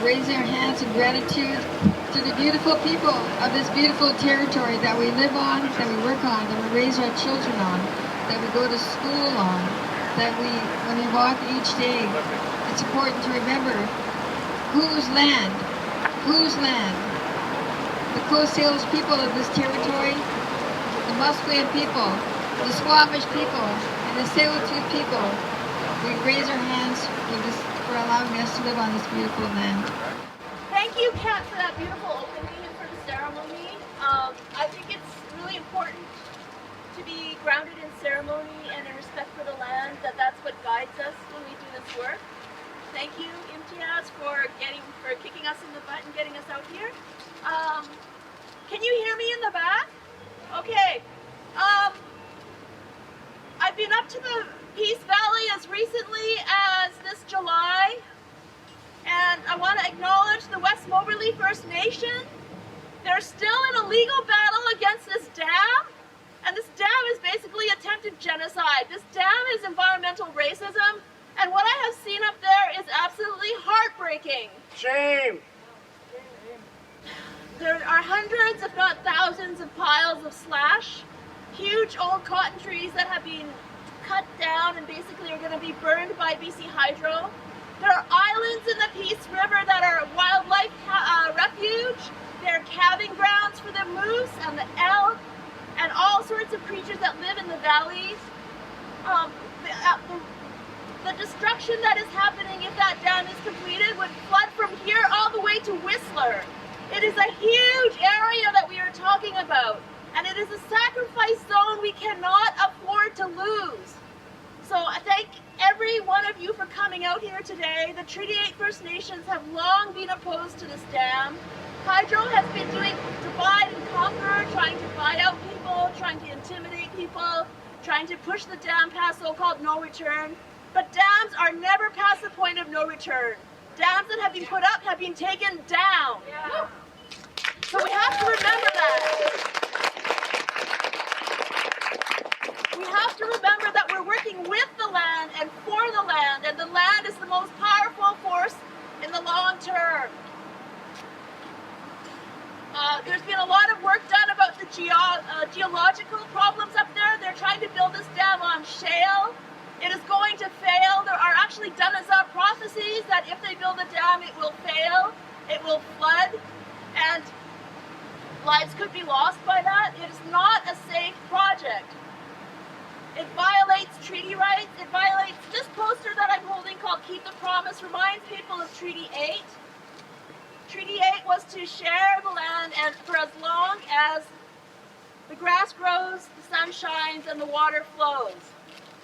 raise our hands in gratitude to the beautiful people of this beautiful territory that we live on, that we work on, that we raise our children on, that we go to school on, that when we walk each day, it's important to remember whose land, the Coast Salish people of this territory, the Musqueam people, the Squamish people, and the Tsleil-Waututh people. We raise our hands for allowing us to live on this beautiful land. Thank you, Kat, for that beautiful opening and for the ceremony. I think it's really important to be grounded in ceremony and in respect for the land, that's what guides us when we do this work. Thank you, Imtiaz, for kicking us in the butt and getting us out here. Can you hear me in the back? Okay. I've been up to the Peace Valley as recently as this July, and I want to acknowledge the West Moberly First Nation. They're still in a legal battle against this dam, and this dam is basically attempted genocide. This dam is environmental racism, and what I have seen up there is absolutely heartbreaking. Shame! There are hundreds, if not thousands, of piles of slash, huge old cotton trees that have been cut down and basically are going to be burned by BC Hydro. There are islands in the Peace River that are wildlife refuge. They're calving grounds for the moose and the elk and all sorts of creatures that live in the valleys. The destruction that is happening if that dam is completed would flood from here all the way to Whistler. It is a huge area that we are talking about, and it is a sacrifice zone we cannot afford to lose. So I thank every one of you for coming out here today. The Treaty 8 First Nations have long been opposed to this dam. Hydro has been doing divide and conquer, trying to buy out people, trying to intimidate people, trying to push the dam past so-called no return. But dams are never past the point of no return. Dams that have been put up have been taken down. Yeah. So we have to remember that. We have to remember that we're working with the land and for the land, and the land is the most powerful force in the long term. There's been a lot of work done about the geological problems up there. They're trying to build this dam on shale. It is going to fail. There are actually done-as-up prophecies that if they build a dam, it will fail, it will flood, and lives could be lost by that. It is not a safe project. It violates treaty rights. It violates this poster that I'm holding called Keep the Promise reminds people of Treaty 8. Treaty 8 was to share the land and for as long as the grass grows, the sun shines, and the water flows.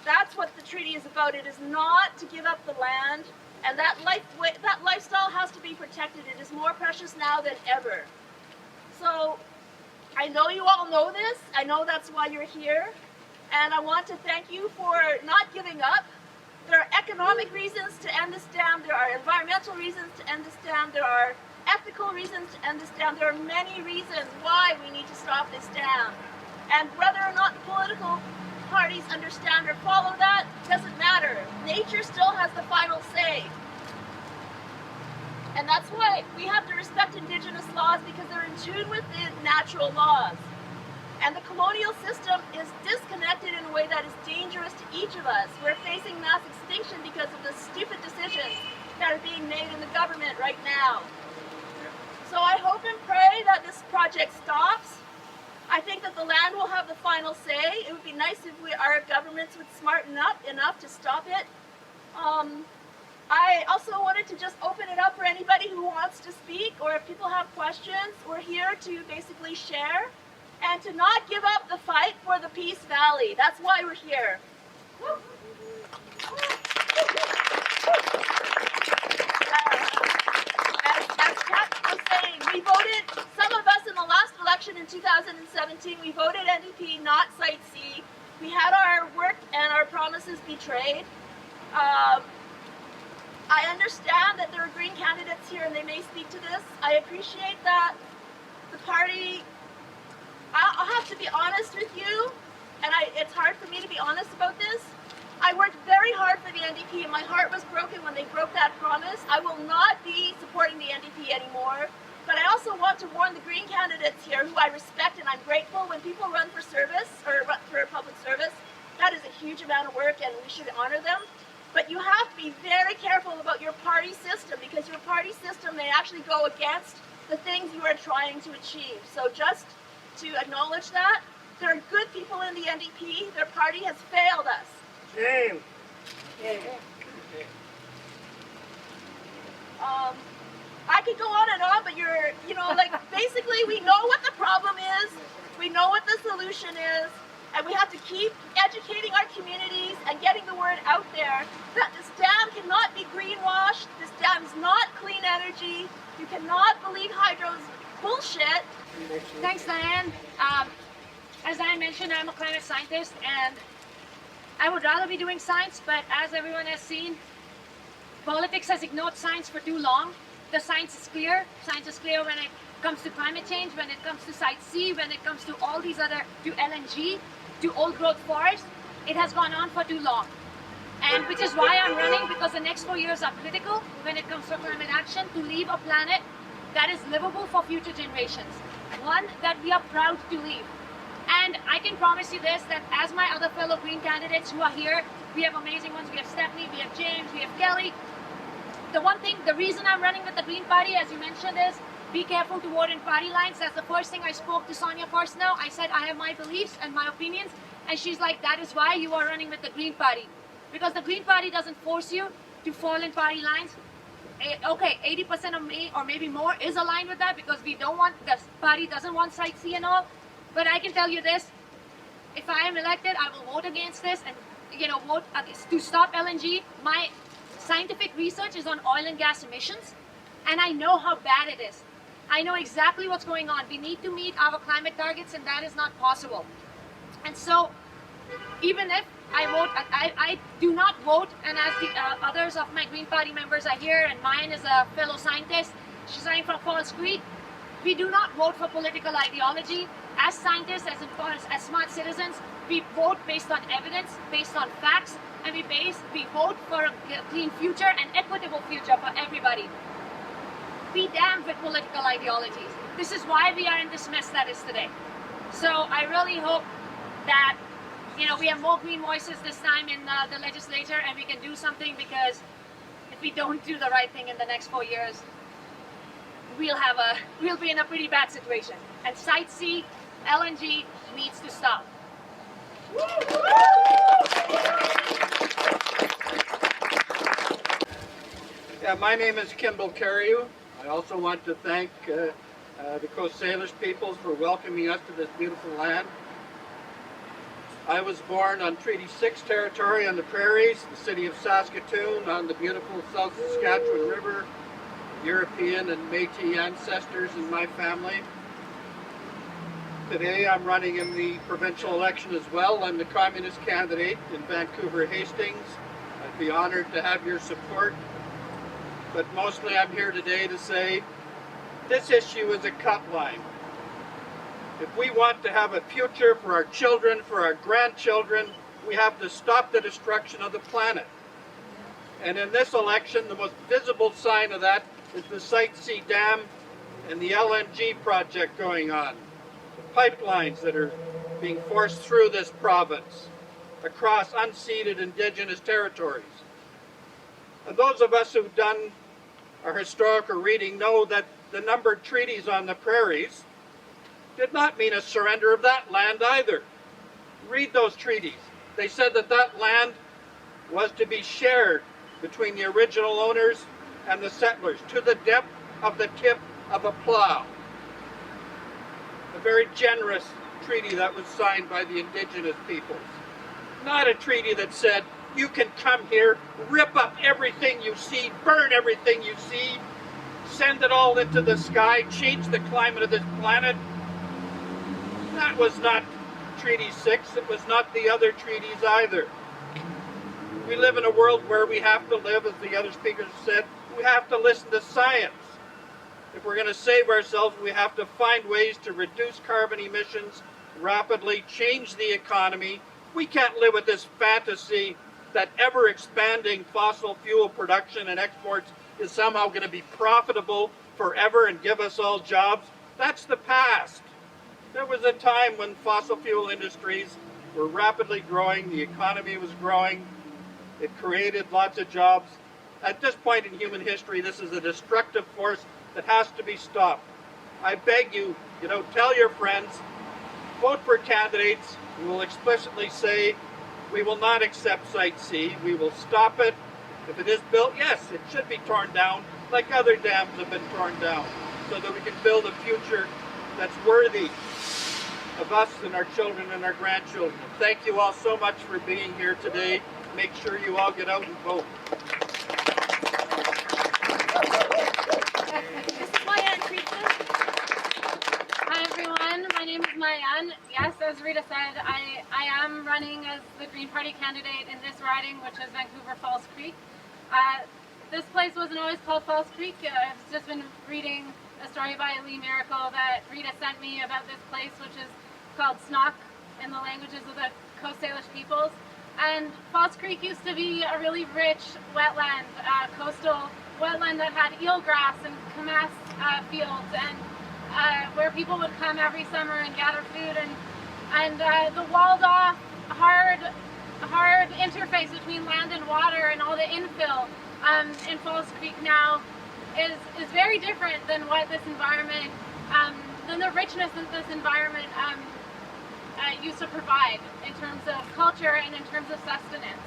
That's what the treaty is about. It is not to give up the land, and that lifestyle has to be protected. It is more precious now than ever. So I know you all know this. I know that's why you're here. And I want to thank you for not giving up. There are economic reasons to end this dam. There are environmental reasons to end this dam. There are ethical reasons to end this dam. There are many reasons why we need to stop this dam. And whether or not the political parties understand or follow that doesn't matter. Nature still has the final say. And that's why we have to respect Indigenous laws, because they're in tune with the natural laws. And the colonial system is disconnected in a way that is dangerous to each of us. We're facing mass extinction because of the stupid decisions that are being made in the government right now. So I hope and pray that this project stops. I think that the land will have the final say. It would be nice if our governments would smarten up enough to stop it. I also wanted to just open it up for anybody who wants to speak, or if people have questions. We're here to basically share and to not give up the fight for the Peace Valley. That's why we're here. As Kat was saying, we voted, some of us in the last election in 2017, we voted NDP, not Site C. We had our work and our promises betrayed. I understand that there are Green candidates here and they may speak to this. I appreciate that the party, I'll have to be honest with you, and it's hard for me to be honest about this. I worked very hard for the NDP, and my heart was broken when they broke that promise. I will not be supporting the NDP anymore. But I also want to warn the Green candidates here, who I respect and I'm grateful. When people run for service, or run for public service, that is a huge amount of work and we should honor them. But you have to be very careful about your party system, because your party system may actually go against the things you are trying to achieve. So just to acknowledge that, there are good people in the NDP. Their party has failed us. Shame. I could go on and on, but basically we know what the problem is, we know what the solution is, and we have to keep educating our communities and getting the word out there that this dam cannot be greenwashed, this dam is not clean energy, you cannot believe hydro's bullshit. Thanks, Diane. As I mentioned, I'm a climate scientist, and I would rather be doing science, but as everyone has seen, politics has ignored science for too long. The science is clear. Science is clear when it comes to climate change, when it comes to Site C, when it comes to all these other, to LNG, to old growth forests. It has gone on for too long. And which is why I'm running, because the next 4 years are critical when it comes to climate action, to leave a planet that is livable for future generations. One that we are proud to leave. And I can promise you this, that as my other fellow Green candidates who are here, we have amazing ones. We have Stephanie, we have James, we have Kelly. The reason I'm running with the Green Party, as you mentioned, is be careful to vote in party lines. That's the first thing I spoke to Sonia first now. I said, I have my beliefs and my opinions. And she's like, that is why you are running with the Green Party. Because the Green Party doesn't force you to fall in party lines. Okay, 80% of me, or maybe more, is aligned with that, because the party doesn't want Site C and all. But I can tell you this, if I am elected, I will vote against this and, vote to stop LNG. My scientific research is on oil and gas emissions, and I know how bad it is. I know exactly what's going on. We need to meet our climate targets, and that is not possible. And so, even if I vote, I do not vote, and as the others of my Green Party members are here, and mine is a fellow scientist, she's running from Falls Creek, we do not vote for political ideology. As scientists, as smart citizens, we vote based on evidence, based on facts, and we vote for a clean future and equitable future for everybody. Be damned with political ideologies. This is why we are in this mess that is today. So I really hope that we have more green voices this time in the legislature, and we can do something, because if we don't do the right thing in the next 4 years, we'll be in a pretty bad situation. And Site C, LNG needs to stop. Yeah, my name is Kimball Cariou. I also want to thank the Coast Salish peoples for welcoming us to this beautiful land. I was born on Treaty 6 territory on the prairies, the city of Saskatoon, on the beautiful South Saskatchewan River. European and Métis ancestors in my family. Today I'm running in the provincial election as well. I'm the communist candidate in Vancouver Hastings. I'd be honored to have your support. But mostly I'm here today to say this issue is a cut line. If we want to have a future for our children, for our grandchildren, we have to stop the destruction of the planet. And in this election, the most visible sign of that is the Site C Dam and the LNG project going on. The pipelines that are being forced through this province across unceded Indigenous territories. And those of us who've done our historical reading know that the numbered treaties on the prairies did not mean a surrender of that land either. Read those treaties. They said that that land was to be shared between the original owners and the settlers to the depth of the tip of a plow. A very generous treaty that was signed by the Indigenous peoples. Not a treaty that said, you can come here, rip up everything you see, burn everything you see, send it all into the sky, change the climate of this planet. That was not Treaty 6. It was not the other treaties either. We live in a world where we have to live, as the other speakers said, we have to listen to science. If we're going to save ourselves, we have to find ways to reduce carbon emissions rapidly, change the economy. We can't live with this fantasy that ever-expanding fossil fuel production and exports is somehow going to be profitable forever and give us all jobs. That's the past. There was a time when fossil fuel industries were rapidly growing, the economy was growing, it created lots of jobs. At this point in human history, this is a destructive force that has to be stopped. I beg you, tell your friends, vote for candidates who will explicitly say, we will not accept Site C, we will stop it. If it is built, yes, it should be torn down, like other dams have been torn down, so that we can build a future that's worthy of us and our children and our grandchildren. Thank you all so much for being here today. Make sure you all get out and vote. Hi everyone, my name is Mayan. Yes, as Rita said, I am running as the Green Party candidate in this riding, which is Vancouver Falls Creek. This place wasn't always called Falls Creek. I've just been reading a story by Lee Miracle that Rita sent me about this place, which is called Snock in the languages of the Coast Salish peoples. And Falls Creek used to be a really rich wetland, coastal wetland that had eelgrass and camas fields, and where people would come every summer and gather food, and the walled off, hard interface between land and water and all the infill in Falls Creek now is very different than what this environment, than the richness that this environment used to provide in terms of culture and in terms of sustenance.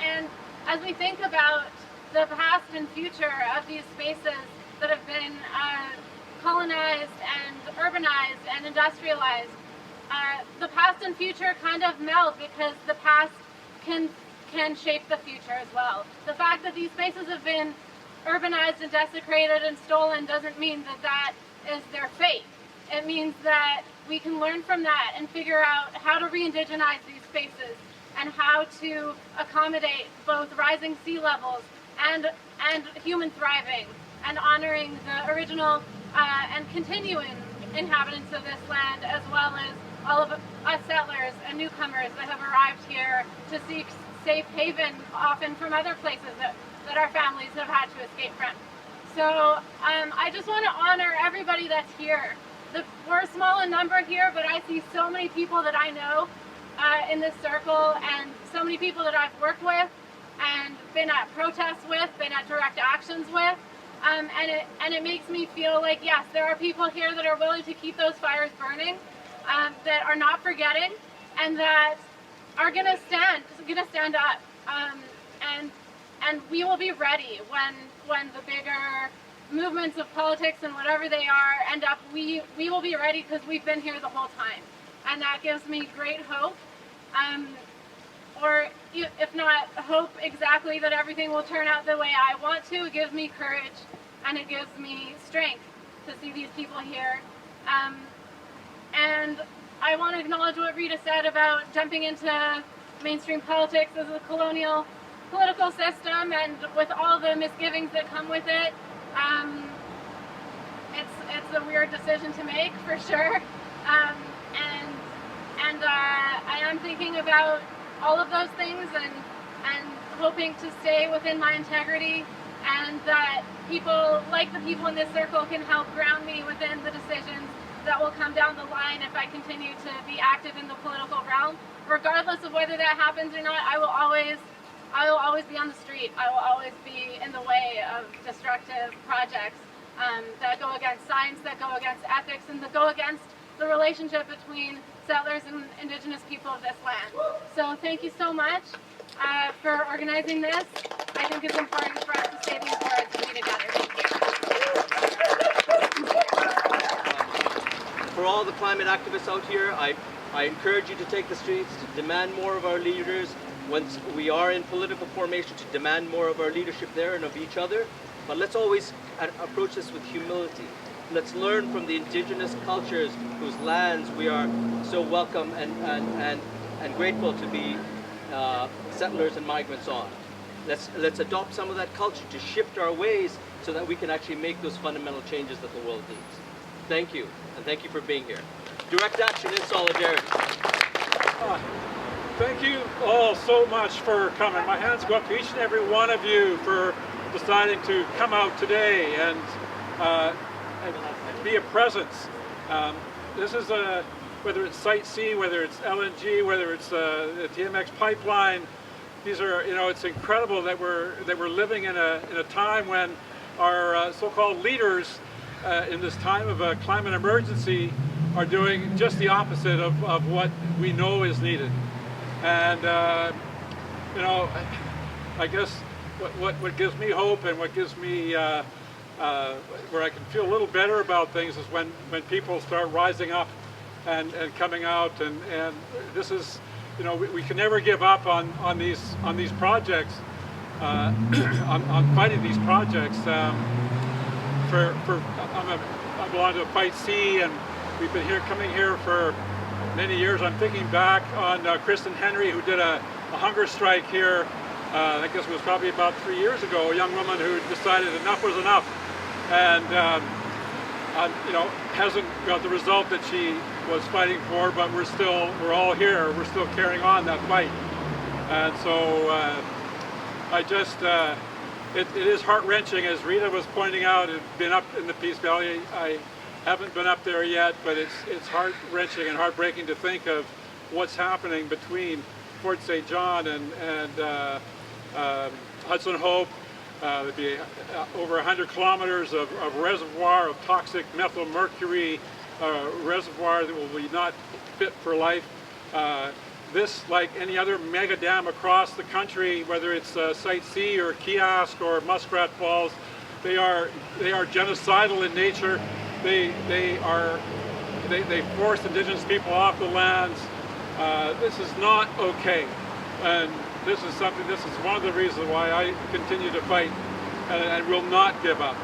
And as we think about the past and future of these spaces that have been colonized and urbanized and industrialized, the past and future kind of meld, because the past can shape the future as well. The fact that these spaces have been urbanized and desecrated and stolen doesn't mean that that is their fate. It means that we can learn from that and figure out how to re-indigenize these spaces and how to accommodate both rising sea levels and human thriving, and honoring the original and continuing inhabitants of this land, as well as all of us settlers and newcomers that have arrived here to seek safe haven, often from other places that our families have had to escape from. So I just want to honor everybody that's here. We're a small in number here, but I see so many people that I know in this circle, and so many people that I've worked with and been at protests with, been at direct actions with, and it makes me feel like, yes, there are people here that are willing to keep those fires burning, that are not forgetting, and that are gonna stand up, and we will be ready when the bigger movements of politics and whatever they are end up. We will be ready, because we've been here the whole time, and that gives me great hope, or if not hope exactly that everything will turn out the way I want to. It gives me courage, and it gives me strength to see these people here. And I want to acknowledge what Rita said about jumping into mainstream politics as a colonial political system, and with all the misgivings that come with it. It's a weird decision to make, for sure, and I am thinking about all of those things, and hoping to stay within my integrity, and that people like the people in this circle can help ground me within the decisions that will come down the line if I continue to be active in the political realm. Regardless of whether that happens or not, I will always be on the street. I will always be in the way of destructive projects that go against science, that go against ethics, and that go against the relationship between settlers and Indigenous people of this land. So thank you so much for organizing this. I think it's important for us to say these words and be together. For all the climate activists out here, I encourage you to take the streets, to demand more of our leaders. Once we are in political formation, to demand more of our leadership there and of each other. But let's always approach this with humility. Let's learn from the Indigenous cultures whose lands we are so welcome and grateful to be settlers and migrants on. Let's adopt some of that culture to shift our ways so that we can actually make those fundamental changes that the world needs. Thank you, and thank you for being here. Direct action in solidarity. Thank you all so much for coming. My hands go up to each and every one of you for deciding to come out today and be a presence. This is whether it's Site C, whether it's LNG, whether it's the TMX pipeline. These are, you know, it's incredible that we're living in a time when our so-called leaders in this time of a climate emergency are doing just the opposite of what we know is needed. And you know, I guess what gives me hope and what gives me where I can feel a little better about things is when people start rising up and coming out, and this is, you know, we can never give up on these projects, on fighting these projects. I belong to Fight C, and we've been coming here for many years. I'm thinking back on Kristen Henry, who did a hunger strike here. I guess it was probably about 3 years ago. A young woman who decided enough was enough, and you know, hasn't got the result that she was fighting for. But we're all here. We're still carrying on that fight, and so I just. It is heart-wrenching, as Rita was pointing out. I've been up in the Peace Valley. I haven't been up there yet, but it's heart-wrenching and heartbreaking to think of what's happening between Fort St. John and Hudson Hope. There'd be over 100 kilometers of reservoir of toxic methyl mercury, reservoir that will be not fit for life. This, like any other mega dam across the country, whether it's Site C or Kiosk or Muskrat Falls, they are genocidal in nature. They force Indigenous people off the lands. This is not okay, and this is one of the reasons why I continue to fight and will not give up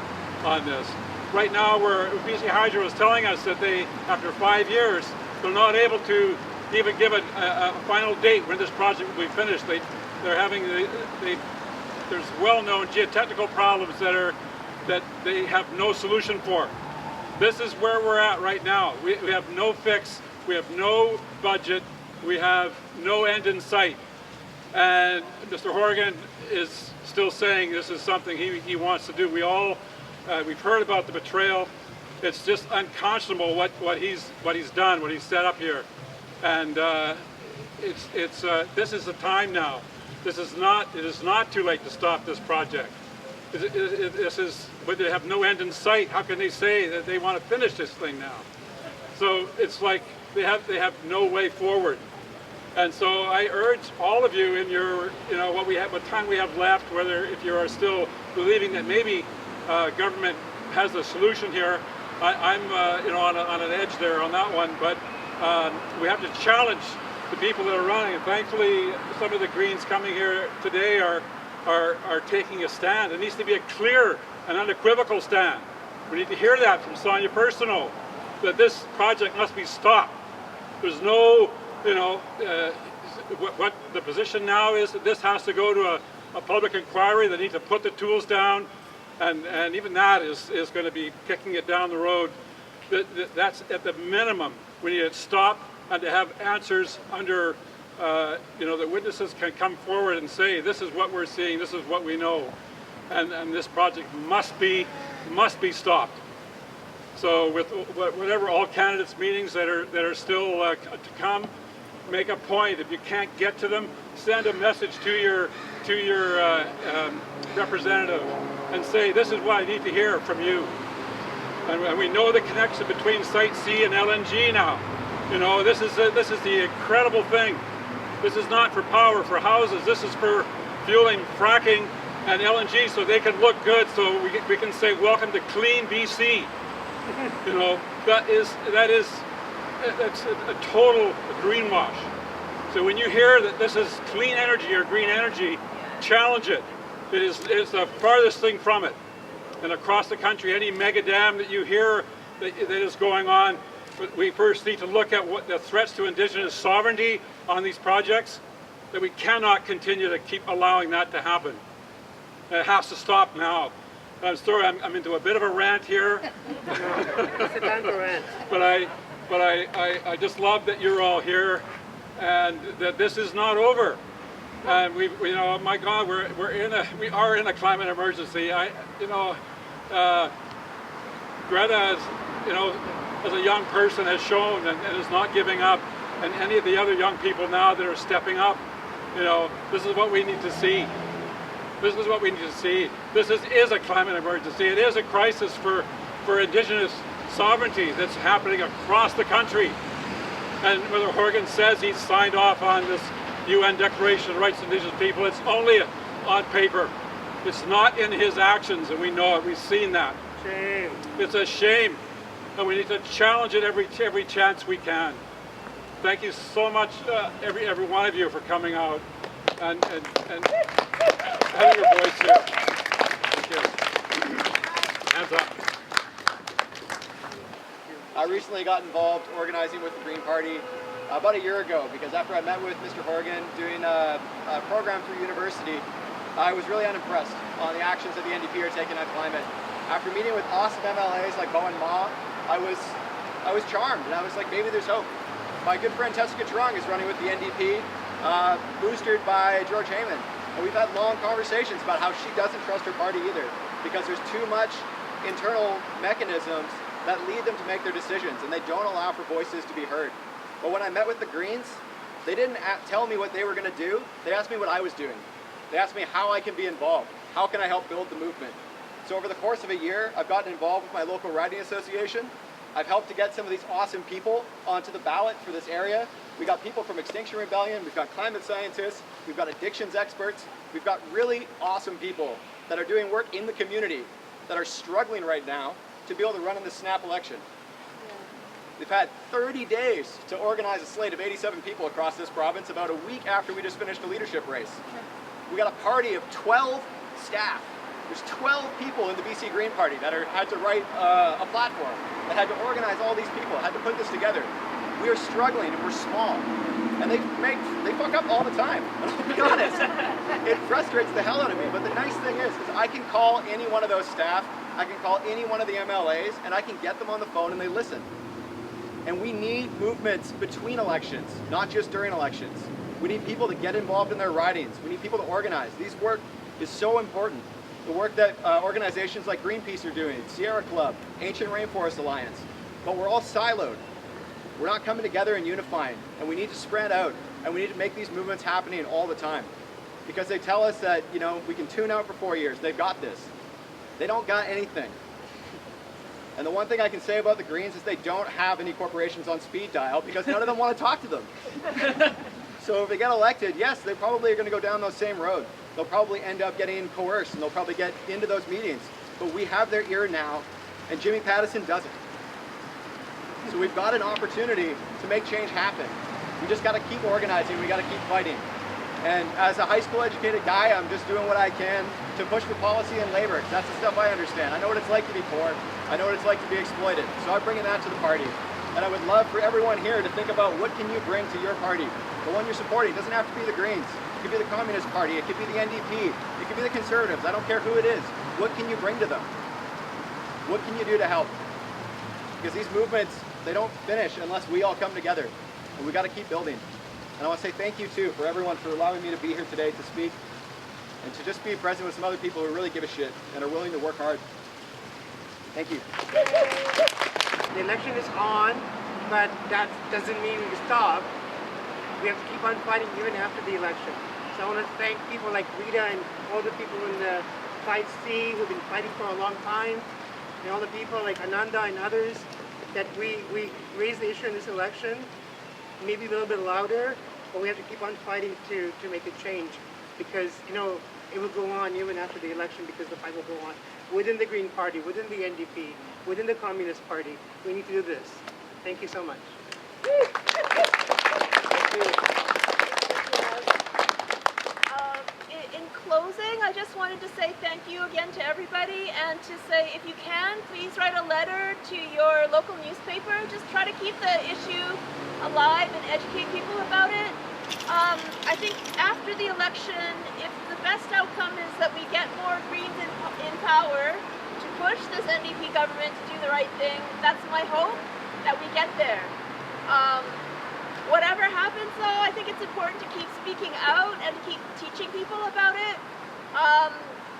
on this. Right now, BC Hydro is telling us that after 5 years, they're not able to even give a final date when this project will be finished. There's well-known geotechnical problems that they have no solution for. This is where we're at right now. We have no fix. We have no budget. We have no end in sight. And Mr. Horgan is still saying this is something he wants to do. We've heard about the betrayal. It's just unconscionable what he's done, what he's set up here. And this is the time now. It is not too late to stop this project. But they have no end in sight. How can they say that they want to finish this thing now? So it's like they have no way forward. And so I urge all of you in your, you know, what time we have left, whether if you are still believing that maybe government has a solution here. I'm you know, on an edge there on that one, but we have to challenge the people that are running, and thankfully some of the Greens coming here today are taking a stand. It needs to be a clear and unequivocal stand. We need to hear that from Sonia Personal, that this project must be stopped. There's no, you know, what the position now is that this has to go to a public inquiry. They need to put the tools down, and even that is going to be kicking it down the road. That's at the minimum. We need to stop and to have answers under, you know, that witnesses can come forward and say, this is what we're seeing, this is what we know, and this project must be stopped. So with whatever all candidates meetings that are still to come, make a point. If you can't get to them, send a message to your representative and say, this is what I need to hear from you. And we know the connection between Site C and LNG now. You know, this is the incredible thing. This is not for power for houses. This is for fueling fracking and LNG, so they can look good. So we can say, welcome to clean BC. You know, that's a total greenwash. So when you hear that this is clean energy or green energy, challenge it. It's the farthest thing from it. And across the country, any mega dam that you hear that is going on, we first need to look at what the threats to Indigenous sovereignty on these projects, that we cannot continue to keep allowing that to happen. It has to stop now. I'm sorry, I'm into a bit of a rant here. It's a time for rant. But I just love that you're all here, and that this is not over. And you know, my God, we are in a climate emergency. Greta, as a young person, has shown and is not giving up, and any of the other young people now that are stepping up, this is what we need to see. This is what we need to see. This is a climate emergency. It is a crisis for Indigenous sovereignty that's happening across the country. And whether Horgan says he's signed off on this UN Declaration of the Rights of Indigenous People, it's only on paper. It's not in his actions, and we know it. We've seen that. Shame. It's a shame, and we need to challenge it every chance we can. Thank you so much, every one of you, for coming out and having your voice here. Thank you. Hands up. I recently got involved organizing with the Green Party about a year ago, because after I met with Mr. Horgan doing a program through university, I was really unimpressed on the actions that the NDP are taking on climate. After meeting with awesome MLAs like Bowen Ma, I was charmed, and I was like, maybe there's hope. My good friend Tessica Trung is running with the NDP, boosted by George Heyman. And we've had long conversations about how she doesn't trust her party either, because there's too much internal mechanisms that lead them to make their decisions, and they don't allow for voices to be heard. But when I met with the Greens, they didn't tell me what they were going to do. They asked me what I was doing. They asked me how I can be involved. How can I help build the movement? So over the course of a year, I've gotten involved with my local riding association. I've helped to get some of these awesome people onto the ballot for this area. We got people from Extinction Rebellion, we've got climate scientists, we've got addictions experts, we've got really awesome people that are doing work in the community that are struggling right now to be able to run in the snap election. We've had 30 days to organize a slate of 87 people across this province, about a week after we just finished a leadership race. We got a party of 12 staff. There's 12 people in the BC Green Party that had to write a platform, that had to organize all these people, had to put this together. We are struggling and we're small. And they fuck up all the time. I'll be honest. It frustrates the hell out of me. But the nice thing is I can call any one of those staff, I can call any one of the MLAs, and I can get them on the phone and they listen. And we need movements between elections, not just during elections. We need people to get involved in their ridings. We need people to organize. This work is so important. The work that organizations like Greenpeace are doing, Sierra Club, Ancient Rainforest Alliance. But we're all siloed. We're not coming together and unifying. And we need to spread out. And we need to make these movements happening all the time. Because they tell us that, we can tune out for 4 years. They've got this. They don't got anything. And the one thing I can say about the Greens is they don't have any corporations on speed dial, because none of them want to talk to them. So if they get elected, yes, they probably are going to go down those same roads. They'll probably end up getting coerced, and they'll probably get into those meetings. But we have their ear now, and Jimmy Pattison doesn't. So we've got an opportunity to make change happen. We just got to keep organizing. We got to keep fighting. And as a high school educated guy, I'm just doing what I can to push for policy and labor, because that's the stuff I understand. I know what it's like to be poor. I know what it's like to be exploited. So I'm bringing that to the party. And I would love for everyone here to think about, what can you bring to your party? The one you're supporting. It doesn't have to be the Greens. It could be the Communist Party. It could be the NDP. It could be the Conservatives. I don't care who it is. What can you bring to them? What can you do to help? Because these movements, they don't finish unless we all come together. And we got to keep building. And I want to say thank you, too, for everyone for allowing me to be here today to speak, and to just be present with some other people who really give a shit and are willing to work hard. Thank you. The election is on, but that doesn't mean we stop. We have to keep on fighting even after the election. So I want to thank people like Rita and all the people in the 5C who've been fighting for a long time, and all the people like Ananda and others, that we raised the issue in this election, maybe a little bit louder, but we have to keep on fighting to make a change, because it will go on even after the election, because the fight will go on within the Green Party, within the NDP, within the Communist Party. We need to do this. Thank you so much. In closing, I just wanted to say thank you again to everybody, and to say, if you can, please write a letter to your local newspaper. Just try to keep the issue alive and educate people about it. I think after the election, if the best outcome is that we get more Greens in power to push this NDP government to do the right thing, that's my hope, that we get there. Whatever happens though, I think it's important to keep speaking out and to keep teaching people about it.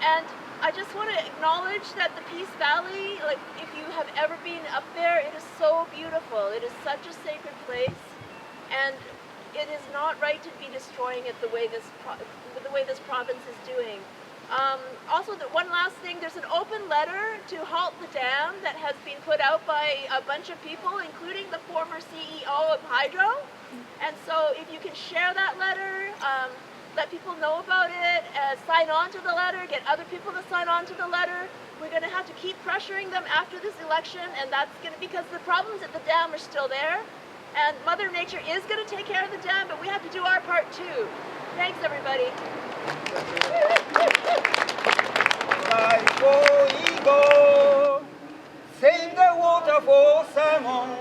And I just want to acknowledge that the Peace Valley, like if you have ever been up there, it is so beautiful. It is such a sacred place, and it is not right to be destroying it the way this province is doing. Also, one last thing, there's an open letter to halt the dam that has been put out by a bunch of people, including the former CEO of Hydro. And so if you can share that letter, let people know about it, sign on to the letter, get other people to sign on to the letter. We're going to have to keep pressuring them after this election, and that's going to, because the problems at the dam are still there, and Mother Nature is going to take care of the dam, but we have to do our part too. Thanks, everybody. Fly for eagle, save the water for salmon,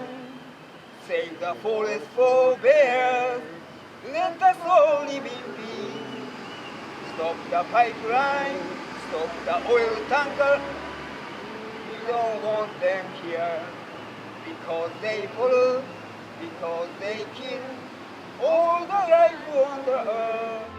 save the forest for bears, let us all live in peace. Stop the pipeline, stop the oil tanker, we don't want them here, because they pollute, because they kill all the life on the earth.